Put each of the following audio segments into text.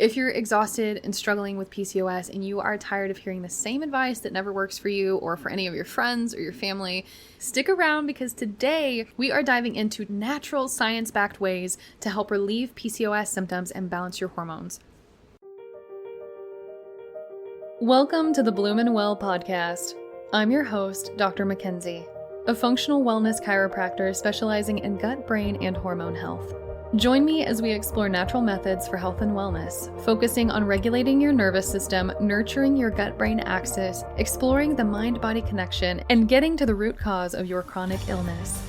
If you're exhausted and struggling with PCOS and you are tired of hearing the same advice that never works for you or for any of your friends or your family, stick around because today we are diving into natural science-backed ways to help relieve PCOS symptoms and balance your hormones. Welcome to the Bloom and Well podcast. I'm your host, Dr. Mackenzie, a functional wellness chiropractor specializing in gut, brain, and hormone health. Join me as we explore natural methods for health and wellness, focusing on regulating your nervous system, nurturing your gut-brain axis, exploring the mind-body connection, and getting to the root cause of your chronic illness.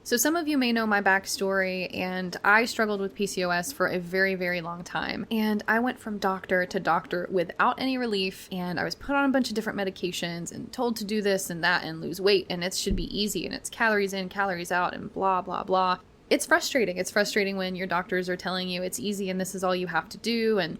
So some of you may know my backstory, and I struggled with PCOS for a very, very long time. And I went from doctor to doctor without any relief, and I was put on a bunch of different medications and told to do this and that and lose weight, and it should be easy, and it's calories in, calories out, and blah, blah, blah. It's frustrating. It's frustrating when your doctors are telling you it's easy and this is all you have to do, and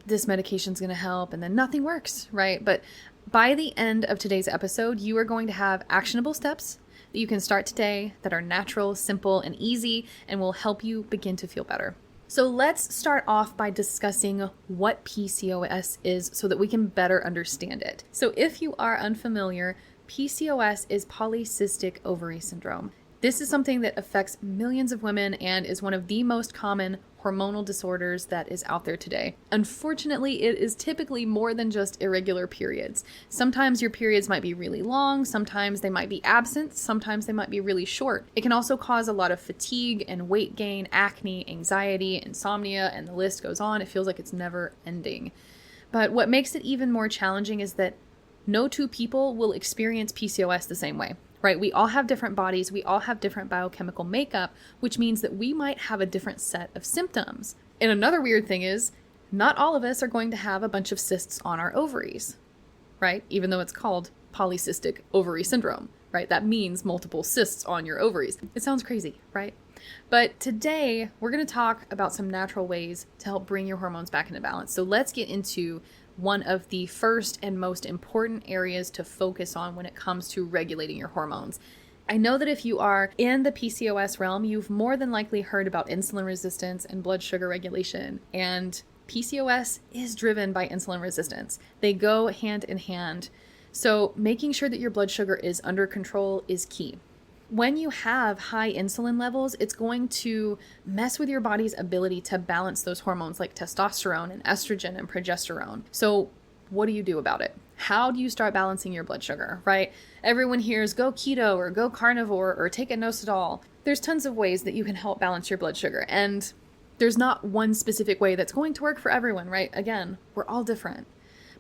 this medication's going to help, and then nothing works, right? But by the end of today's episode, you are going to have actionable steps that you can start today that are natural, simple, and easy, and will help you begin to feel better. So let's start off by discussing what PCOS is so that we can better understand it. So if you are unfamiliar, PCOS is polycystic ovary syndrome. This is something that affects millions of women and is one of the most common hormonal disorders that is out there today. Unfortunately, it is typically more than just irregular periods. Sometimes your periods might be really long, sometimes they might be absent, sometimes they might be really short. It can also cause a lot of fatigue and weight gain, acne, anxiety, insomnia, and the list goes on. It feels like it's never ending. But what makes it even more challenging is that no two people will experience PCOS the same way. Right? We all have different bodies. We all have different biochemical makeup, which means that we might have a different set of symptoms. And another weird thing is not all of us are going to have a bunch of cysts on our ovaries, right? Even though it's called polycystic ovary syndrome, right? That means multiple cysts on your ovaries. It sounds crazy, right? But today we're going to talk about some natural ways to help bring your hormones back into balance. So let's get into one of the first and most important areas to focus on when it comes to regulating your hormones. I know that if you are in the PCOS realm, you've more than likely heard about insulin resistance and blood sugar regulation, and PCOS is driven by insulin resistance. They go hand in hand. So making sure that your blood sugar is under control is key. When you have high insulin levels, it's going to mess with your body's ability to balance those hormones like testosterone and estrogen and progesterone. So what do you do about it? How do you start balancing your blood sugar, right? Everyone hears go keto or go carnivore or take inositol. There's tons of ways that you can help balance your blood sugar, and there's not one specific way that's going to work for everyone, right? Again, we're all different.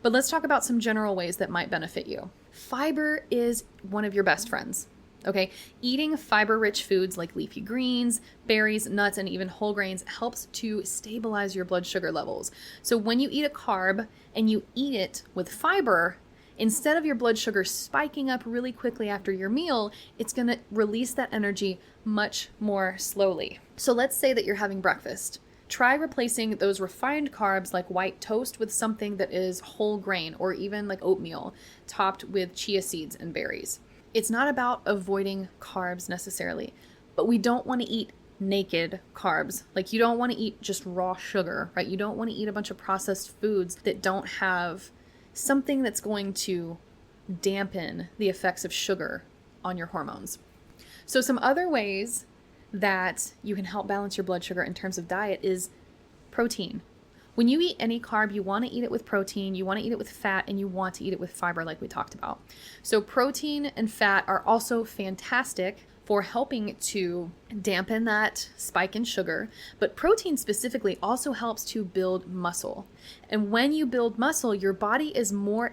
But let's talk about some general ways that might benefit you. Fiber is one of your best friends. Okay, eating fiber-rich foods like leafy greens, berries, nuts, and even whole grains helps to stabilize your blood sugar levels. So when you eat a carb and you eat it with fiber, instead of your blood sugar spiking up really quickly after your meal, it's going to release that energy much more slowly. So let's say that you're having breakfast. Try replacing those refined carbs like white toast with something that is whole grain or even like oatmeal topped with chia seeds and berries. It's not about avoiding carbs necessarily, but we don't want to eat naked carbs. Like you don't want to eat just raw sugar, right? You don't want to eat a bunch of processed foods that don't have something that's going to dampen the effects of sugar on your hormones. So some other ways that you can help balance your blood sugar in terms of diet is protein. When you eat any carb, you want to eat it with protein, you want to eat it with fat, and you want to eat it with fiber like we talked about. So protein and fat are also fantastic for helping to dampen that spike in sugar, but protein specifically also helps to build muscle. And when you build muscle, your body is more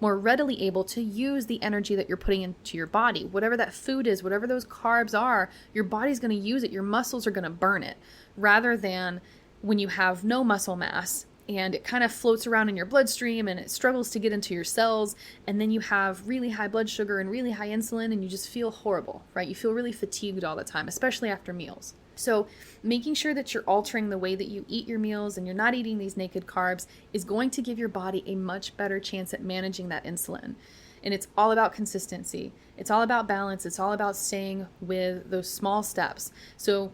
readily able to use the energy that you're putting into your body. Whatever that food is, whatever those carbs are, your body's going to use it. Your muscles are going to burn it, rather than when you have no muscle mass and it kind of floats around in your bloodstream and it struggles to get into your cells, and then you have really high blood sugar and really high insulin and you just feel horrible, right? You feel really fatigued all the time, especially after meals. So making sure that you're altering the way that you eat your meals and you're not eating these naked carbs is going to give your body a much better chance at managing that insulin. And it's all about consistency. It's all about balance. It's all about staying with those small steps. So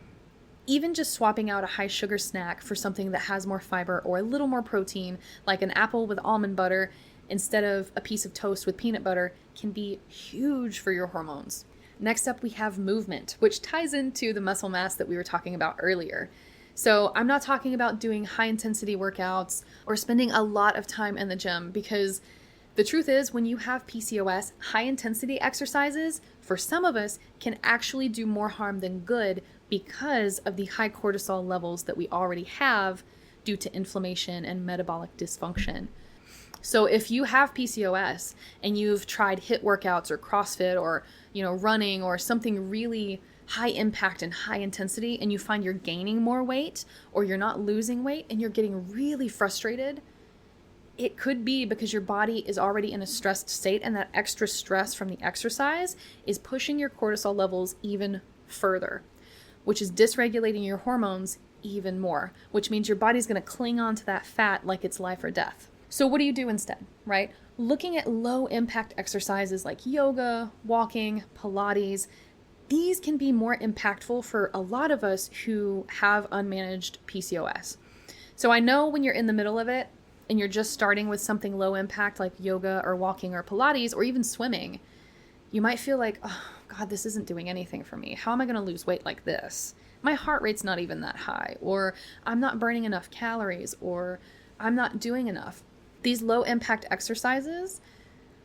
Even just swapping out a high sugar snack for something that has more fiber or a little more protein, like an apple with almond butter instead of a piece of toast with peanut butter, can be huge for your hormones. Next up, we have movement, which ties into the muscle mass that we were talking about earlier. So I'm not talking about doing high intensity workouts or spending a lot of time in the gym, because the truth is, when you have PCOS, high intensity exercises, for some of us, can actually do more harm than good because of the high cortisol levels that we already have due to inflammation and metabolic dysfunction. So if you have PCOS and you've tried HIIT workouts or CrossFit or, running or something really high impact and high intensity, and you find you're gaining more weight or you're not losing weight and you're getting really frustrated, it could be because your body is already in a stressed state, and that extra stress from the exercise is pushing your cortisol levels even further, which is dysregulating your hormones even more, which means your body's going to cling on to that fat like it's life or death. So what do you do instead, right? Looking at low impact exercises like yoga, walking, Pilates, these can be more impactful for a lot of us who have unmanaged PCOS. So I know when you're in the middle of it and you're just starting with something low impact like yoga or walking or Pilates or even swimming, you might feel like, oh God, this isn't doing anything for me. How am I going to lose weight like this? My heart rate's not even that high, or I'm not burning enough calories, or I'm not doing enough. These low impact exercises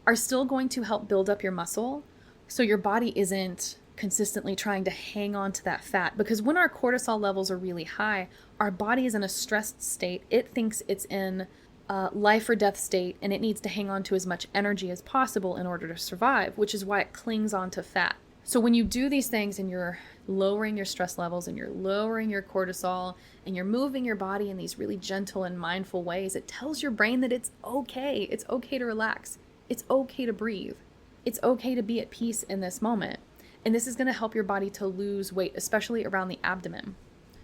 are still going to help build up your muscle so your body isn't consistently trying to hang on to that fat. Because when our cortisol levels are really high, our body is in a stressed state. It thinks it's in a life or death state, and it needs to hang on to as much energy as possible in order to survive, which is why it clings on to fat. So when you do these things and you're lowering your stress levels and you're lowering your cortisol and you're moving your body in these really gentle and mindful ways, it tells your brain that it's okay. It's okay to relax. It's okay to breathe. It's okay to be at peace in this moment. And this is going to help your body to lose weight, especially around the abdomen.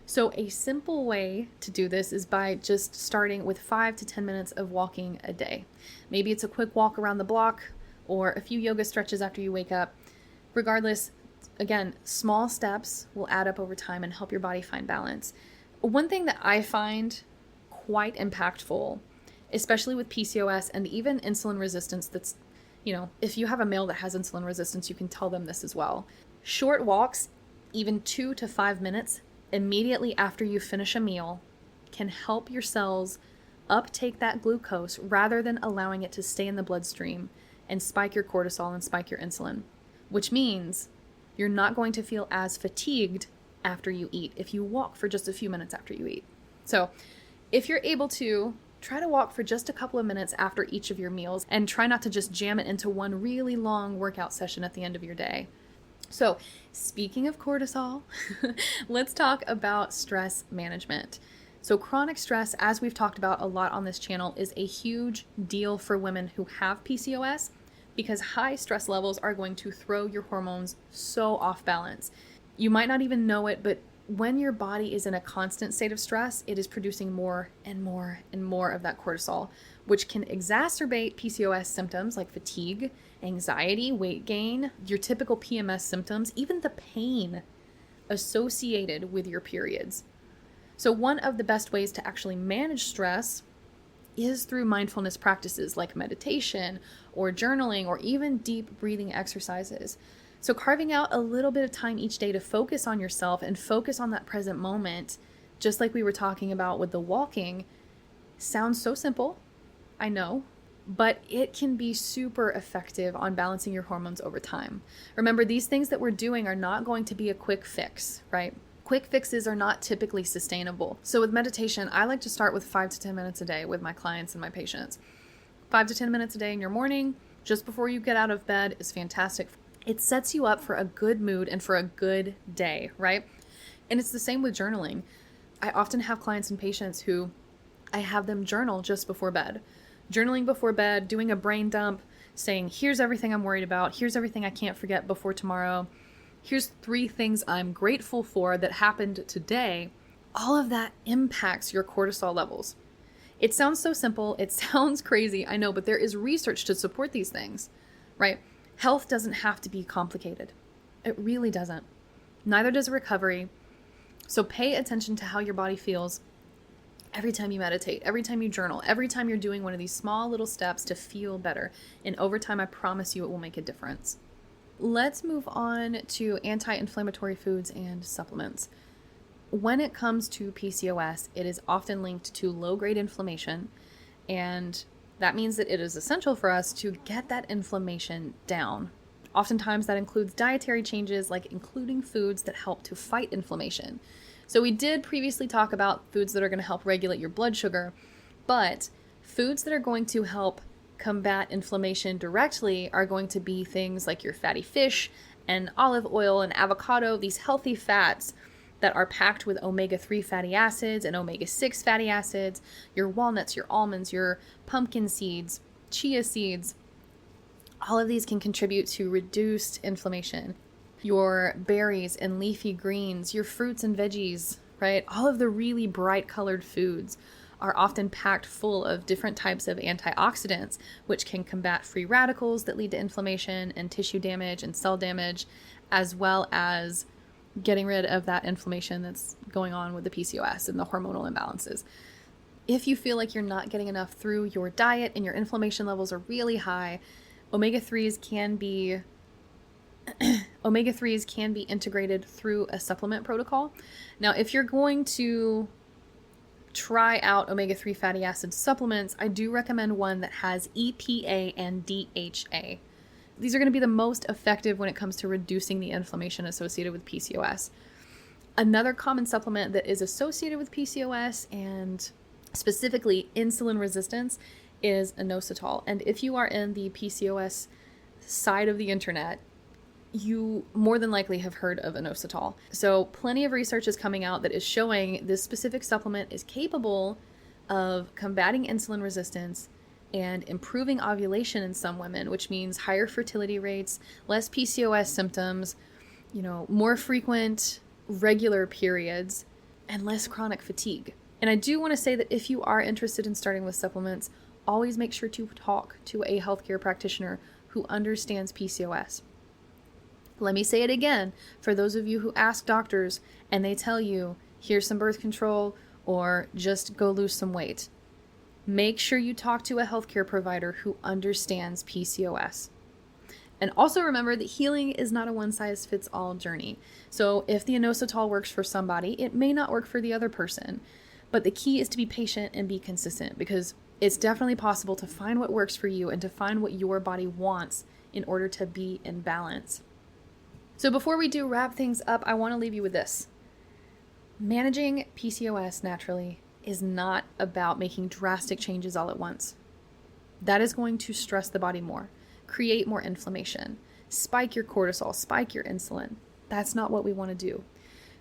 So a simple way to do this is by just starting with 5 to 10 minutes of walking a day. Maybe it's a quick walk around the block or a few yoga stretches after you wake up. Regardless, again, small steps will add up over time and help your body find balance. One thing that I find quite impactful, especially with PCOS and even insulin resistance, that's, if you have a male that has insulin resistance, you can tell them this as well. Short walks, even 2 to 5 minutes immediately after you finish a meal, can help your cells uptake that glucose rather than allowing it to stay in the bloodstream and spike your cortisol and spike your insulin, which means you're not going to feel as fatigued after you eat if you walk for just a few minutes after you eat. So if you're able to, try to walk for just a couple of minutes after each of your meals, and try not to just jam it into one really long workout session at the end of your day. So speaking of cortisol, let's talk about stress management. So chronic stress, as we've talked about a lot on this channel, is a huge deal for women who have PCOS, because high stress levels are going to throw your hormones so off balance. You might not even know it, but when your body is in a constant state of stress, it is producing more and more and more of that cortisol, which can exacerbate PCOS symptoms like fatigue, anxiety, weight gain, your typical PMS symptoms, even the pain associated with your periods. So one of the best ways to actually manage stress is through mindfulness practices like meditation or journaling or even deep breathing exercises. So carving out a little bit of time each day to focus on yourself and focus on that present moment, just like we were talking about with the walking, sounds so simple, I know, but it can be super effective on balancing your hormones over time. Remember, these things that we're doing are not going to be a quick fix, right? Quick fixes are not typically sustainable. So with meditation, I like to start with 5 to 10 minutes a day with my clients and my patients. 5 to 10 minutes a day in your morning, just before you get out of bed, is fantastic. It sets you up for a good mood and for a good day, right? And it's the same with journaling. I often have clients and patients who I have them journal just before bed. Journaling before bed, doing a brain dump, saying, here's everything I'm worried about. Here's everything I can't forget before tomorrow. Here's 3 things I'm grateful for that happened today. All of that impacts your cortisol levels. It sounds so simple. It sounds crazy, I know, but there is research to support these things, right? Health doesn't have to be complicated. It really doesn't. Neither does recovery. So pay attention to how your body feels every time you meditate, every time you journal, every time you're doing one of these small little steps to feel better. And over time, I promise you it will make a difference. Let's move on to anti-inflammatory foods and supplements. When it comes to PCOS, it is often linked to low-grade inflammation, and that means that it is essential for us to get that inflammation down. Oftentimes that includes dietary changes, like including foods that help to fight inflammation. So we did previously talk about foods that are going to help regulate your blood sugar, but foods that are going to help combat inflammation directly are going to be things like your fatty fish and olive oil and avocado, these healthy fats that are packed with omega-3 fatty acids and omega-6 fatty acids, your walnuts, your almonds, your pumpkin seeds, chia seeds. All of these can contribute to reduced inflammation. Your berries and leafy greens, your fruits and veggies, right? All of the really bright colored foods are often packed full of different types of antioxidants, which can combat free radicals that lead to inflammation and tissue damage and cell damage, as well as getting rid of that inflammation that's going on with the PCOS and the hormonal imbalances. If you feel like you're not getting enough through your diet and your inflammation levels are really high, omega-3s can be integrated through a supplement protocol. Now, if you're going to try out omega-3 fatty acid supplements, I do recommend one that has EPA and DHA. These are going to be the most effective when it comes to reducing the inflammation associated with PCOS. Another common supplement that is associated with PCOS and specifically insulin resistance is inositol. And if you are in the PCOS side of the internet, you more than likely have heard of inositol. So plenty of research is coming out that is showing this specific supplement is capable of combating insulin resistance and improving ovulation in some women, which means higher fertility rates, less PCOS symptoms, more frequent regular periods, and less chronic fatigue. And I do want to say that if you are interested in starting with supplements, always make sure to talk to a healthcare practitioner who understands PCOS. Let me say it again, for those of you who ask doctors and they tell you, here's some birth control or just go lose some weight. Make sure you talk to a healthcare provider who understands PCOS. And also remember that healing is not a one-size-fits-all journey. So if the inositol works for somebody, it may not work for the other person. But the key is to be patient and be consistent, because it's definitely possible to find what works for you and to find what your body wants in order to be in balance. So before we do wrap things up, I want to leave you with this. Managing PCOS naturally is not about making drastic changes all at once. That is going to stress the body more, create more inflammation, spike your cortisol, spike your insulin. That's not what we want to do.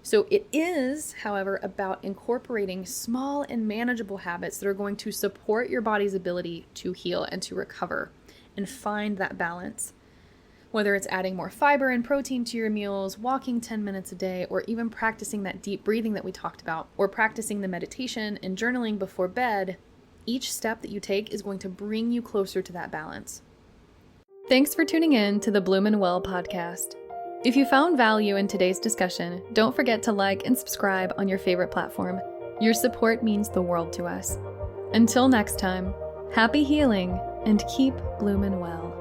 So it is, however, about incorporating small and manageable habits that are going to support your body's ability to heal and to recover and find that balance. Whether it's adding more fiber and protein to your meals, walking 10 minutes a day, or even practicing that deep breathing that we talked about, or practicing the meditation and journaling before bed, each step that you take is going to bring you closer to that balance. Thanks for tuning in to the Bloom and Well podcast. If you found value in today's discussion, don't forget to like and subscribe on your favorite platform. Your support means the world to us. Until next time, happy healing and keep bloomin' well.